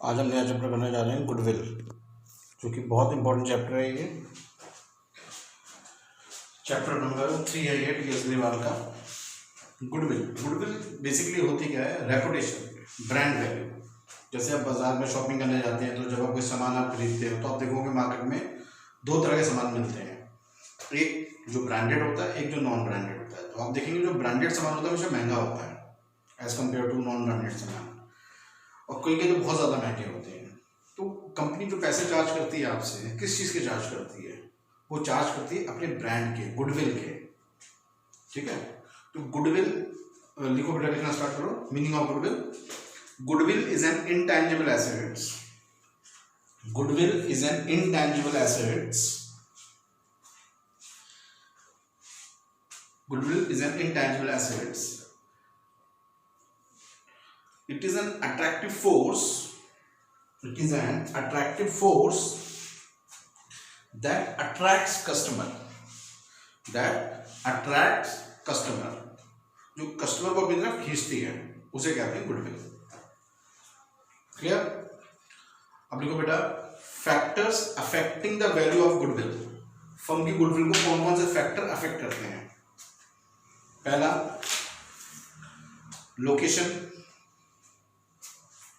आज हम नया चैप्टर करने जा रहे हैं गुडविल, जो कि बहुत इंपॉर्टेंट चैप्टर है। ये चैप्टर नंबर 3 है ये केजरीवाल का। गुडविल बेसिकली होती क्या है? Reputation, brand value. जैसे आप बाजार में शॉपिंग करने जाते हैं तो जब आप कोई सामान आप खरीदते हो तो आप देखोगे मार्केट में दो तरह के सामान मिलते हैं, एक जो ब्रांडेड होता है, एक जो नॉन ब्रांडेड होता है। तो आप देखेंगे जो ब्रांडेड सामान होता है हमेशा महंगा होता है as compare to non branded सामान, और कोई के तो बहुत ज़्यादा महंगे होते हैं। तो कंपनी जो पैसे चार्ज करती है आपसे, किस चीज़ के चार्ज करती है? वो चार्ज करती है अपने ब्रांड के, गुडविल के। ठीक है, तो गुडविल लिखो बेटा, लिखना स्टार्ट करो। Meaning of goodwill: goodwill is an intangible assets. Goodwill is an intangible assets. Goodwill is an intangible assets. It is an attractive force. It is an attractive force that attracts customer. That attracts customer. जो customer को अपनी तरफ खींचती है उसे कहते हैं goodwill. Clear? अब लिखो बेटा, factors affecting the value of goodwill. Firm की गुडविल को कौन कौन से फैक्टर अफेक्ट करते हैं? पहला, लोकेशन।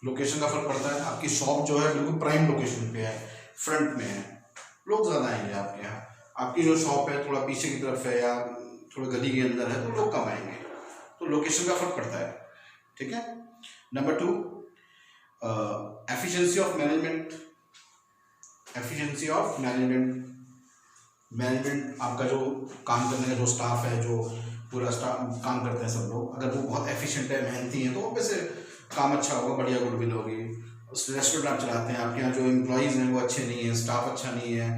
लोकेशन का फर्क पड़ता है। आपकी शॉप जो है बिल्कुल प्राइम लोकेशन पे है, फ्रंट में है, लोग ज़्यादा आएंगे आपके यहाँ। आपकी जो शॉप है थोड़ा पीछे की तरफ है या थोड़ा गली के अंदर है तो लोग कम आएंगे। तो लोकेशन का फर्क पड़ता है। ठीक है। Number 2, efficiency of management. Efficiency of management, management आपका जो काम करने का जो स्टाफ है, जो पूरा स्टाफ काम करते हैं सब लोग, अगर वो बहुत एफिशिएंट है, मेहनती हैं, तो वैसे काम अच्छा होगा, बढ़िया गुडविल होगी। उस रेस्टोरेंट आप चलाते हैं, आपके यहाँ जो एम्प्लॉयज़ हैं वो अच्छे नहीं हैं, स्टाफ अच्छा नहीं है,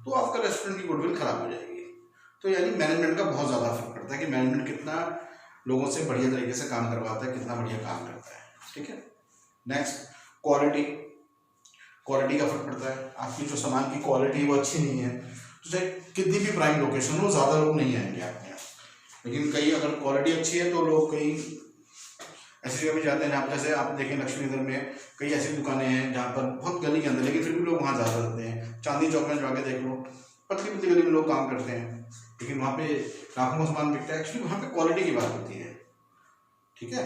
तो आपका रेस्टोरेंट की गुडविल खराब हो जाएगी। तो यानी मैनेजमेंट का बहुत ज़्यादा फर्क पड़ता है कि मैनेजमेंट कितना लोगों से बढ़िया तरीके से काम करवाता है, कितना बढ़िया काम करता है। ठीक है। Next, quality. क्वालिटी का फर्क पड़ता है। आपकी जो सामान की क्वालिटी है वो अच्छी नहीं है तो चाहे कितनी भी प्राइम लोकेशन हो, ज़्यादा लोग नहीं आएंगे आपके यहाँ। लेकिन कहीं अगर क्वालिटी अच्छी है तो लोग कहीं ऐसी जगह भी जाते हैं जहाँ पर, जैसे आप देखें लक्ष्मीनगर में कई ऐसी दुकानें हैं जहाँ पर बहुत गली के अंदर, लेकिन फिर भी लोग वहाँ ज़्यादा रहते हैं। चांदनी चौक में जाके देख लो, पतली पतली गली में लोग काम करते हैं, लेकिन वहाँ पे लाखों का सामान बिकता है। एक्चुअली वहाँ पे क्वालिटी की बात होती है। ठीक है,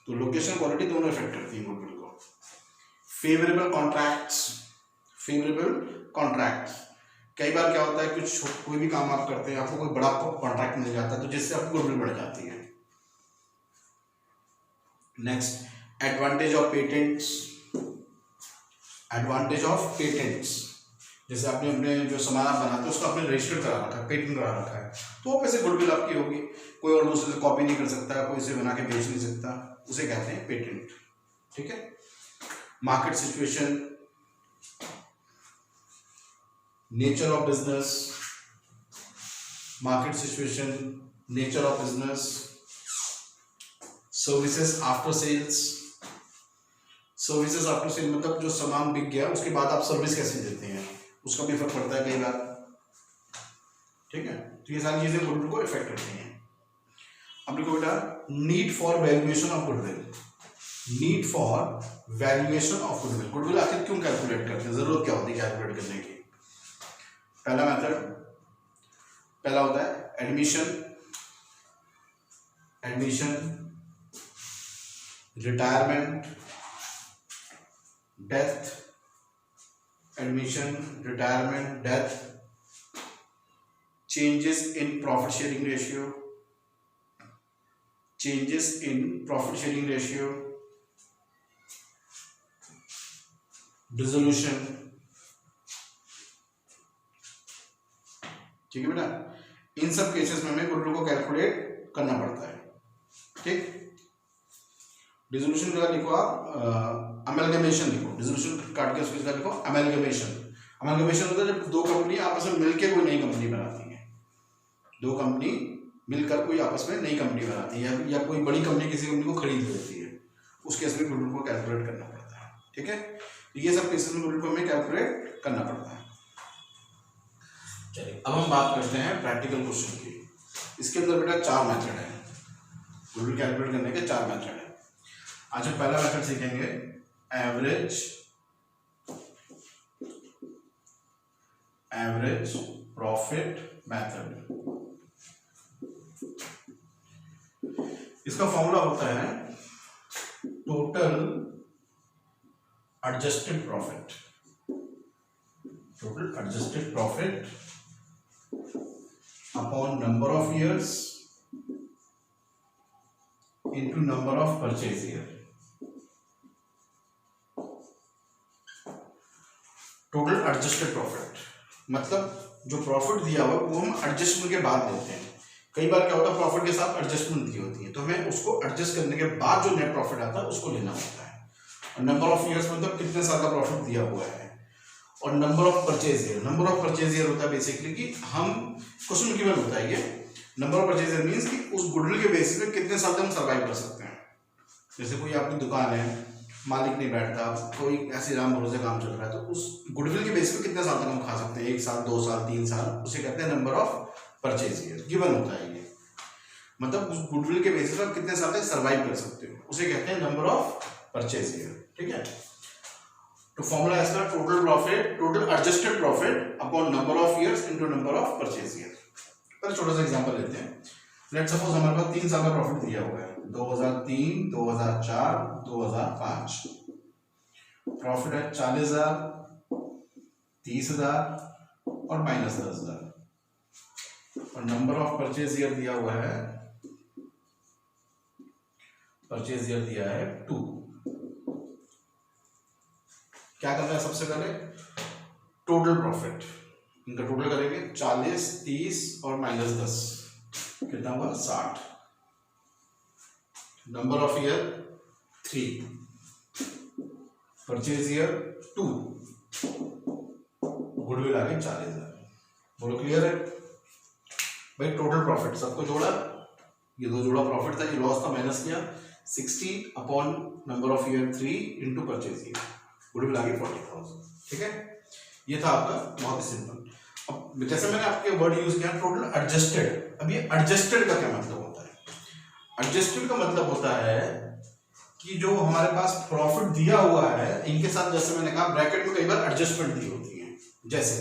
तो लोकेशन क्वालिटी दोनों इफेक्ट करती है गुडविल को। Favourable contracts. फेवरेबल कॉन्ट्रैक्ट्स, कई बार क्या होता है, कुछ कोई भी काम आप करते हैं, आपको कोई बड़ा कॉन्ट्रैक्ट मिल जाता है तो जिससे आपकी गुडविल बढ़ जाती है। Next, advantage of patents. Advantage of patents, जैसे आपने अपने जो सामान आप बनाते हैं उसको आपने रजिस्टर करा रखा है, पेटेंट करा रखा है, तो वो वैसे गुडविल आपकी होगी। कोई और दूसरे से कॉपी नहीं कर सकता, कोई इसे बना के बेच नहीं सकता, उसे कहते हैं पेटेंट। ठीक है। Market situation, nature of business. Market situation, nature of business, services after sales. Services after sale मतलब जो सामान बिक गया उसके बाद आप सर्विस कैसे देते हैं, उसका भी फर्क पड़ता है कई बार। ठीक है, तो ये सारी चीजें गुडविल को इफेक्ट करती हैं। अब देखो बेटा, need for valuation of goodwill. Need for valuation of goodwill. Goodwill आखिर क्यों कैलकुलेट करते हैं, जरूरत क्या होती है कैलकुलेट करने की? पहला मेथड, पहला होता है admission. Admission, retirement, death. Admission, retirement, death. Changes in profit sharing ratio. Changes in profit sharing ratio. Dissolution. ठीक है बेटा, इन सब केसेस में हमें गुडविल को कैलकुलेट करना पड़ता है। ठीक। डिसोल्यूशन का लिखो आप अमेलगमेशन लिखो, डिसोल्यूशन काट के उसके लिखो अमेलगमेशन। अमेलगमेशन होता है जब दो कंपनी आपस में मिलकर कोई नई कंपनी बनाती है। दो कंपनी मिलकर कोई आपस में नई कंपनी बनाती है या कोई बड़ी कंपनी किसी कंपनी को खरीद लेती है, उस केस में गुडविल को कैलकुलेट करना पड़ता है। ठीक है, ये सब केसेस में गुडविल को हमें कैलकुलेट करना पड़ता है। चलिए अब हम बात करते हैं प्रैक्टिकल क्वेश्चन की। इसके अंदर बेटा 4 मेथड है, गुडविल कैलकुलेट करने के 4 मेथड है। आज हम पहला मेथड सीखेंगे एवरेज एवरेज प्रॉफिट मेथड। इसका फॉर्मूला होता है total adjusted profit, total adjusted profit upon number of years into number of purchase year. Total adjusted profit मतलब जो प्रॉफिट दिया हुआ वो हम एडजस्टमेंट के बाद लेते हैं। कई बार क्या होता है प्रॉफिट के साथ एडजस्टमेंट दी होती है, तो हमें उसको एडजस्ट करने के बाद जो नेट प्रॉफिट आता है उसको लेना होता है। और नंबर ऑफ ईयर्स मतलब कितने साल का प्रॉफिट दिया हुआ है, और number of purchase year, number of purchase year होता है बेसिकली कि हम क्वेश्चन गिवन होता है ये number of purchase year means कि उस गुडविल के बेसिस पे कितने साल तक हम सर्वाइव कर सकते हैं। जैसे कोई आपकी दुकान है, मालिक नहीं बैठता, कोई ऐसे राम भरोसे काम चल रहा है, तो उस गुडविल के बेसिस पे कितने साल तक हम खा सकते हैं, 1 साल 2 साल 3 साल, उसे कहते हैं number of purchase year. Given होता है ये, मतलब उस गुडविल के बेसिस पर कितने साल तक सर्वाइव कर सकते हो उसे कहते हैं नंबर ऑफ परचेज ईयर। ठीक है, तो फॉर्मूला इसका total profit, total adjusted profit upon number of years into number of purchase year. पर छोटा सा एग्जांपल लेते हैं। लेट सपोज हमारे पास 3 साल का प्रॉफिट दिया हुआ है, 2003, 2004, 2005। प्रॉफिट है 40,000, 30,000 और -10,000, और नंबर ऑफ परचेज ईयर दिया हुआ है, परचेज ईयर दिया है 2। क्या करना है सबसे पहले, टोटल प्रॉफिट, इनका टोटल करेंगे 40, 30 और -10, कितना हुआ 60। Number of year 3, purchase year 2, goodwill आ गई 40,000। बोलो क्लियर है भाई। टोटल प्रॉफिट सबको जोड़ा, ये दो जोड़ा प्रॉफिट था, ये लॉस था, माइनस किया 60 upon number of year 3 into purchase year, goodwill आ गई 40,000। ठीक है, ये था आपका बहुत ही सिंपल। अब जैसे मैंने आपके वर्ड यूज किया टोटल एडजस्टेड, अब ये एडजस्टेड का क्या मतलब होता है। एडजस्टेड का मतलब होता है कि जो हमारे पास प्रॉफिट दिया हुआ है इनके साथ, जैसे मैंने कहा ब्रैकेट में कई बार एडजस्टमेंट दी होती है, जैसे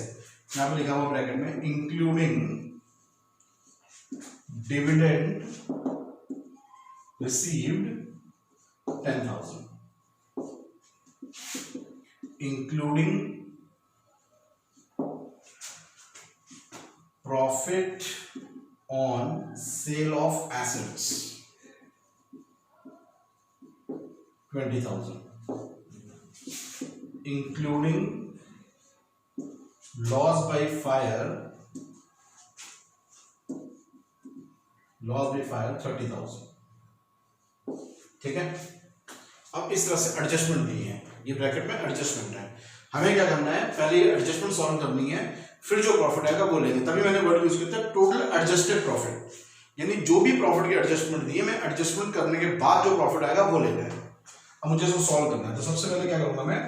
यहां पे लिखा हुआ ब्रैकेट में including dividend received 10,000, including profit on sale of assets 20,000, including loss by fire 30,000। ठीक है, अब इस तरह से एडजस्टमेंट दी है, ये ब्रैकेट में एडजस्टमेंट है। हमें क्या करना है, पहले एडजस्टमेंट सॉल्व करनी है, फिर जो प्रॉफिट आएगा वो लेंगे। तभी मैंने वर्ड यूज किया था टोटल एडजस्टेड प्रॉफिट, यानी जो भी प्रॉफिट की एडजस्टमेंट दी है, मैं एडजस्टमेंट करने के बाद जो प्रॉफिट आएगा वो लेना है। अब मुझे इसको सॉल्व करना है, तो सबसे पहले क्या करूंगा, मैं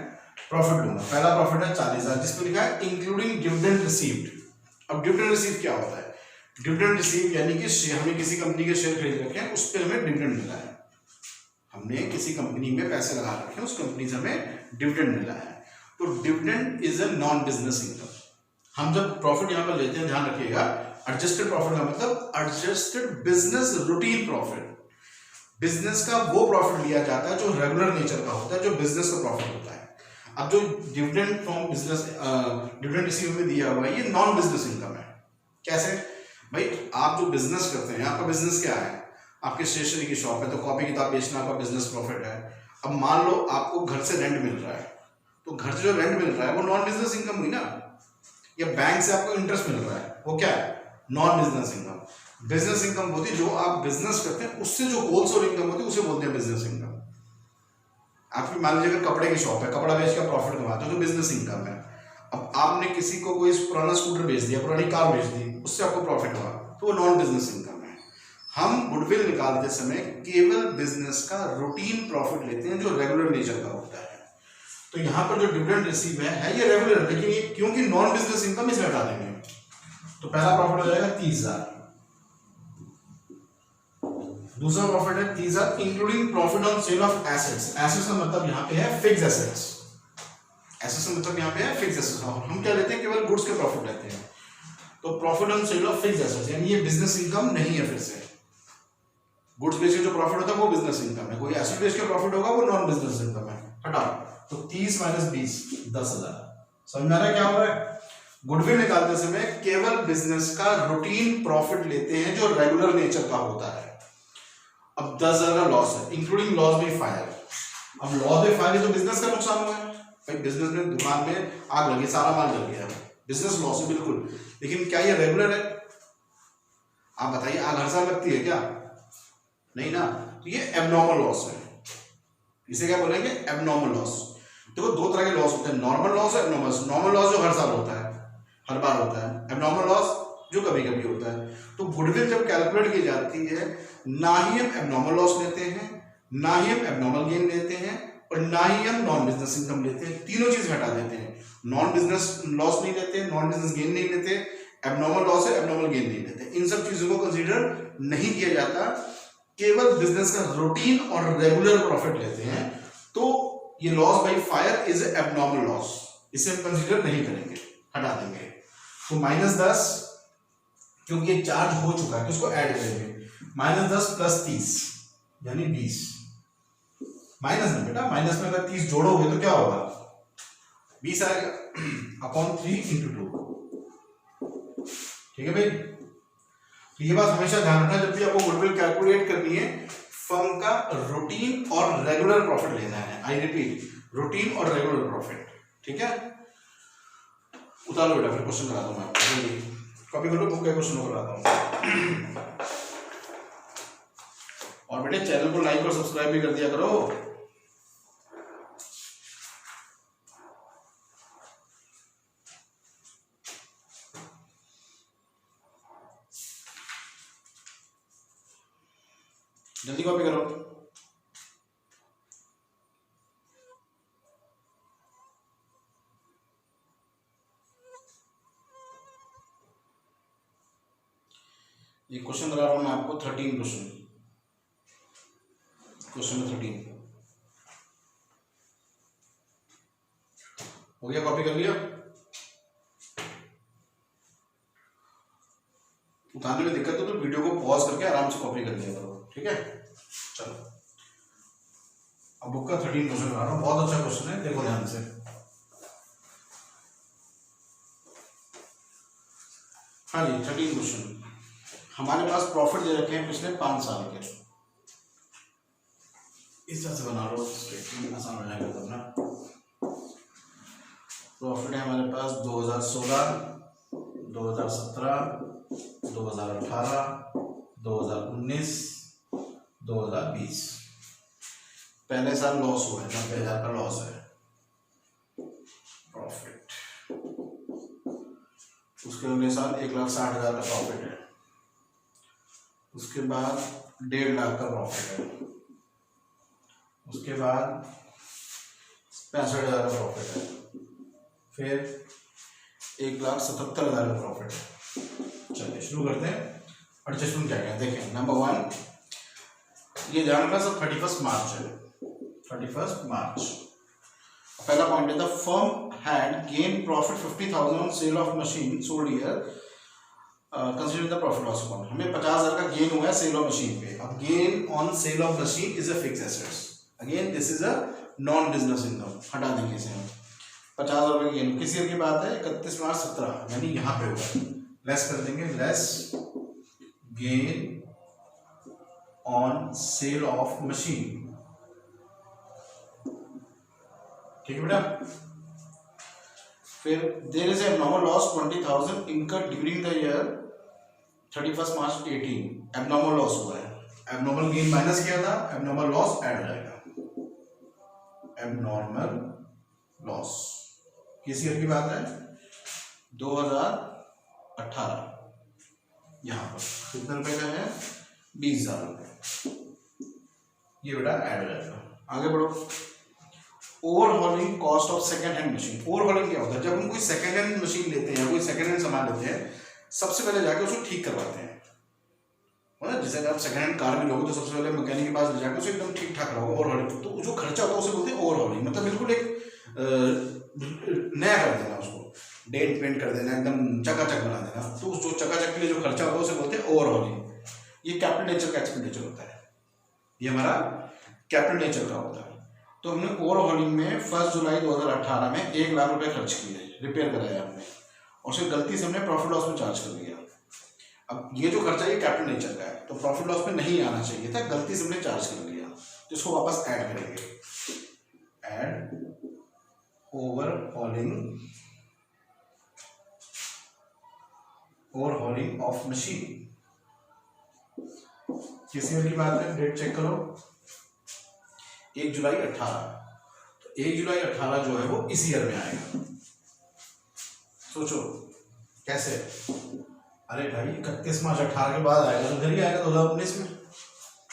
प्रॉफिट लूंगा। पहला प्रॉफिट है 40,000, जिसमें लिखा है इंक्लूडिंग डिविडेंड रिसीव्ड। अब डिविडेंड रिसीव क्या होता है, डिविडेंड रिसीव यानी कि हमने किसी कंपनी के शेयर खरीद रखे हैं, उस पर हमें डिविडेंड मिला है, हमने किसी कंपनी में पैसे लगा रखे हैं, उस कंपनी से हमें डिविडेंड मिला है। तो dividend is a non business income. हम जब प्रॉफिट यहां पर लेते हैं, ध्यान रखिएगा, एडजस्टेड प्रॉफिट का मतलब adjusted business routine profit. Business का वो प्रॉफिट लिया जाता है जो रेगुलर नेचर का होता है, जो बिजनेस का प्रॉफिट होता है। अब जो dividend from business, dividend receive में दिया हुआ है, ये नॉन बिजनेस इनकम है। कैसे भाई, आप जो बिजनेस करते हैं, आपका बिजनेस क्या है, आपकी स्टेशनरी की शॉप है, तो कॉपी किताब बेचना आपका बिजनेस प्रॉफिट है। अब मान लो आपको घर से रेंट मिल रहा है, तो घर से जो रेंट मिल रहा है वो नॉन बिजनेस इनकम हुई ना, या बैंक से आपको इंटरेस्ट मिल रहा है, वो क्या है, non business income. Business income होती है जो आप बिजनेस करते हैं उससे जो होल्स और इनकम होती है उसे बोलते हैं बिजनेस इनकम। आपकी मान लीजिए अगर कपड़े की शॉप है, कपड़ा बेच के प्रॉफिट कमाते हो तो बिजनेस इनकम है। अब आपने किसी को कोई पुराना स्कूटर बेच दिया, पुरानी कार बेच दी, उससे आपको प्रॉफिट हुआ, तो वो नॉन बिजनेस इनकम है। हम गुडविल निकालते समय केवल बिजनेस का रूटीन प्रॉफिट लेते हैं जो रेगुलर नेचर का होता है। तो यहां पर जो डिविडेंड रिसीव है ये रेगुलर, लेकिन ये क्योंकि नॉन बिजनेस इनकम इसमें हटा देंगे, तो पहला प्रॉफिट हो जाएगा 30,000। दूसरा प्रॉफिट है 30,000 including profit on sale of assets. Assets का मतलब यहां पे है फिक्स्ड एसेट्स। एसेट मतलब यहाँ पे है फिक्स एसेट, हम क्या लेते हैं केवल गुड्स के प्रॉफिट लेते हैं, तो profit on sale of fix assets, यानी ये बिजनेस इनकम नहीं है। फिर से गुड्स बेच के जो प्रॉफिट होता है वो बिजनेस इनकम है, कोई एसेट बेच के प्रॉफिट होगा वो नॉन बिजनेस इनकम है। हटाओ, तो 30 माइनस 20 10,000। समझ में आ रहा है क्या हो रहा है? गुडविल निकालते समय केवल बिजनेस का रूटीन प्रॉफिट लेते हैं जो रेगुलर नेचर का होता है। अब 10,000 का लॉस है, इंक्लूडिंग लॉस बाय फायर। अब लॉस बाय फायर तो बिजनेस का नुकसान हुआ है भाई, बिजनेस में दुकान पे आग लगी, सारा माल जल गया, बिजनेस लॉस है बिल्कुल। लेकिन क्या ये रेगुलर है? आप बताइए, आग हर साल लगती है क्या? नहीं ना, तो ये एबनॉर्मल लॉस है। इसे क्या बोलेंगे? Abnormal loss. देखो दो तरह के लॉस होते हैं, नॉर्मल लॉस और एबनॉर्मल। नॉर्मल लॉस जो हर साल होता है, हर बार होता है, एबनॉर्मल लॉस जो कभी कभी होता है। तो गुडविल जब कैलकुलेट की जाती है, ना ही हम एबनॉर्मल लॉस लेते हैं, ना ही हम एबनॉर्मल गेन लेते हैं, और ना ही हम नॉन बिजनेस इनकम लेते हैं। तीनों चीज हटा देते हैं, नॉन बिजनेस लॉस नहीं लेते, नॉन बिजनेस गेन नहीं लेते, एबनॉर्मल लॉस है एबनॉर्मल गेन नहीं लेते। इन सब चीजों को कंसीडर नहीं किया जाता, केवल बिजनेस का रूटीन और रेगुलर प्रॉफिट लेते हैं। तो ये loss by fire is abnormal loss, इसे हम कंसीडर नहीं करेंगे, हटा देंगे। तो -10, क्योंकि ये चार्ज हो चुका है, किसको ऐड करेंगे? -10 + 30 यानी 20। माइनस में बेटा, माइनस में अगर 30 जोड़ोगे तो क्या होगा? 20 आएगा अपॉन 3 × 2। ठीक है भाई, तो ये बात हमेशा ध्यान रखना जब भी आपको गुडविल कैलकुलेट करनी है, फर्म का रूटीन और रेगुलर प्रॉफिट लेना है। आई रिपीट, रूटीन और रेगुलर प्रॉफिट। ठीक है, उतारो बेटा, फिर क्वेश्चन कराता हूं मैं आपको। कॉपी करो, बुक का क्वेश्चन कराता हूं। और बेटे चैनल को लाइक और सब्सक्राइब भी कर दिया करो। जल्दी कॉपी करो। ये क्वेश्चन करा रहा हूं मैं आपको, 13 क्वेश्चन में 13 हो गया, कॉपी कर लिया। उतारने में दिक्कत हो तो वीडियो को पॉज करके आराम से कॉपी कर लिया करो। ठीक है, चलो अब बुक का 13 क्वेश्चन करा रहा हूँ, बहुत अच्छा क्वेश्चन है, देखो ध्यान से। हाँ जी, 13 क्वेश्चन। हमारे पास प्रॉफिट दे रखे हैं पिछले 5 साल के, इस तरह से बना लो, स्टेटमेंट आसान हो जाएगा तब ना। प्रॉफिट है हमारे पास 2016, 2017, 2018, 2019, 2020। पहले साल लॉस हुआ है, 90,000 का लॉस है प्रॉफिट। उसके अगले साल 1,60,000 का प्रॉफिट है। उसके बाद 1.5 लाख का प्रॉफिट है। उसके बाद 65,000 का प्रॉफिट है। फिर 1,77,000 का प्रॉफिट है। चलिए शुरू करते हैं। एडजस्टमेंट क्या क्या देखें। नंबर 1, ये ध्यान रखना सब 31 मार्च है, 31 मार्च। पहला पॉइंट है, the firm had gain profit 50,000 on sale of machine sold year consider the profit loss account. हमें 50,000 का गेन हुआ है सेल ऑफ मशीन पे। अब gain on sale of machine is a fix assets, again this is a non business income, हटा देंगे इसे हम। 50,000 रुपये गेन किस ईयर की बात है? 31 मार्च 17, यानी यहाँ पे होगा, लेस कर देंगे, less gain on sale of machine. ठीक है बेटा। फिर there is abnormal loss 20,000 incurred during the year 31 March 18। Abnormal loss हुआ है, एबनॉर्मल गेन माइनस किया था, एबनॉर्मल लॉस ऐड हो जाएगा। एबनॉर्मल लॉस किस ईयर की बात है? 2018। यहाँ पर कितने रुपए का है? 20,000 रुपये। ये बेटा ऐड हो जाएगा। आगे बढ़ो। Overhauling cost of second hand machine. Overhauling क्या होता है? जब हम कोई सेकंड हैंड मशीन लेते हैं, कोई सेकंड हैंड सामान लेते हैं, सबसे पहले जाके उसको ठीक करवाते हैं। मतलब जैसे आप सेकंड हैंड कार भी लोगे तो सबसे पहले मैकेनिक के पास ले जाकर उसे एकदम ठीक ठाक रहोगे, ओवरहॉलिंग। तो जो खर्चा होता है उसे बोलते हैं ओवरहॉलिंग। मतलब बिल्कुल एक डेंट पेंट कर देना, एकदम चकाचक बना देना, तो उस जो चकाचक के लिए जो खर्चा होता है उसे बोलते हैं ओवरहॉलिंग। ये कैपिटल नेचर का एक्सपेंडिचर होता है, ये हमारा कैपिटल नेचर का होता है। तो हमने ओवरहॉलिंग में 1 जुलाई 2018 में 1 लाख रुपए खर्च किए, रिपेयर कराया हमने, और फिर गलती से हमने प्रॉफिट लॉस में चार्ज कर दिया। अब ये जो खर्चा ये कैपिटल नेचर का है, तो प्रॉफिट लॉस में नहीं आना चाहिए था, गलती से हमने चार्ज कर लिया, तो इसको वापस ऐड करेंगे। Add overhauling of machine. किस ईयर की बात है, डेट चेक करो, 1 जुलाई 18। तो 1 जुलाई 18 जो है वो इस ईयर में आएगा। सोचो कैसे, अरे भाई 31 मार्च 18 के बाद आएगा, तो इधर ही आएगा 2019 में,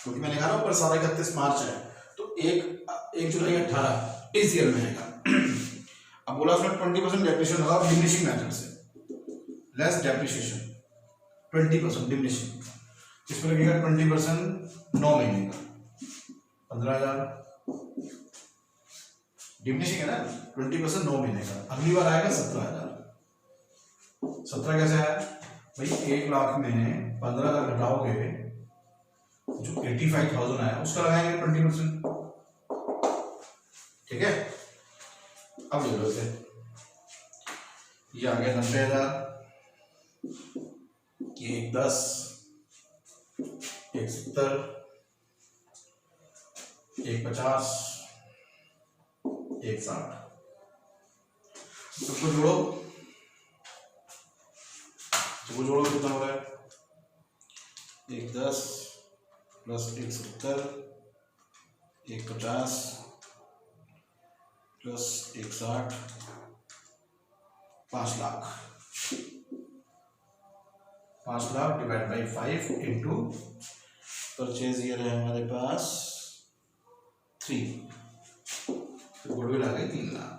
क्योंकि मैंने कहा ना ऊपर सारा 31 मार्च है, तो 1 जुलाई 18 इस ईयर में आएगा। अब बोला उसमें 20% डेप्रिसिएशन होगा डिमिनिशिंग मेथड से, लेस डेप्रिसिएशन 20% डिमिनिशिंग, इसमें लगेगा 20% 9 महीने का 15,000 डिमिनिशिंग है ना, 20% 9 महीने का। अगली बार आएगा 17,000। 17 कैसे आया भाई, 1 लाख में 15,000 घटाओगे, जो 85,000 आया उसका लगाएंगे 20%, ठीक है। अब ले लो इसे, ये आ गया 90,000, ये 10, 70, 50, 60, सबको जोड़ो, सबको जोड़ो कितना हो रहा है, 10 plus 70, 50 plus 60, 5 lakh. 5 lakh divide by 5 into purchase year है हमारे पास 3, तो गुडविल आ गई 3 लाख।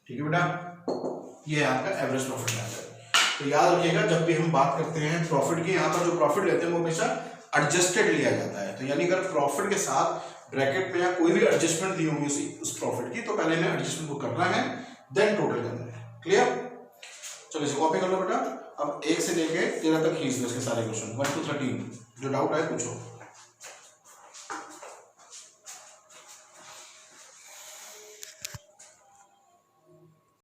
ठीक है बेटा, ये है आपका एवरेज प्रॉफिट मेथड। तो याद रखिएगा जब भी हम बात करते हैं प्रॉफिट की, यहाँ पर जो प्रॉफिट लेते हैं वो हमेशा एडजस्टेड लिया जाता है। तो यानी अगर प्रॉफिट के साथ ब्रैकेट में या कोई भी एडजस्टमेंट दी होंगी उस प्रॉफिट की, तो पहले हमें एडजस्टमेंट को करना है, देन टोटल करना है। क्लियर, चलो इसे कॉपी कर लो बेटा। अब 1 से लेके 13 तक खींच लो इसके सारे क्वेश्चन, 1 to 13, जो डाउट आए पूछो।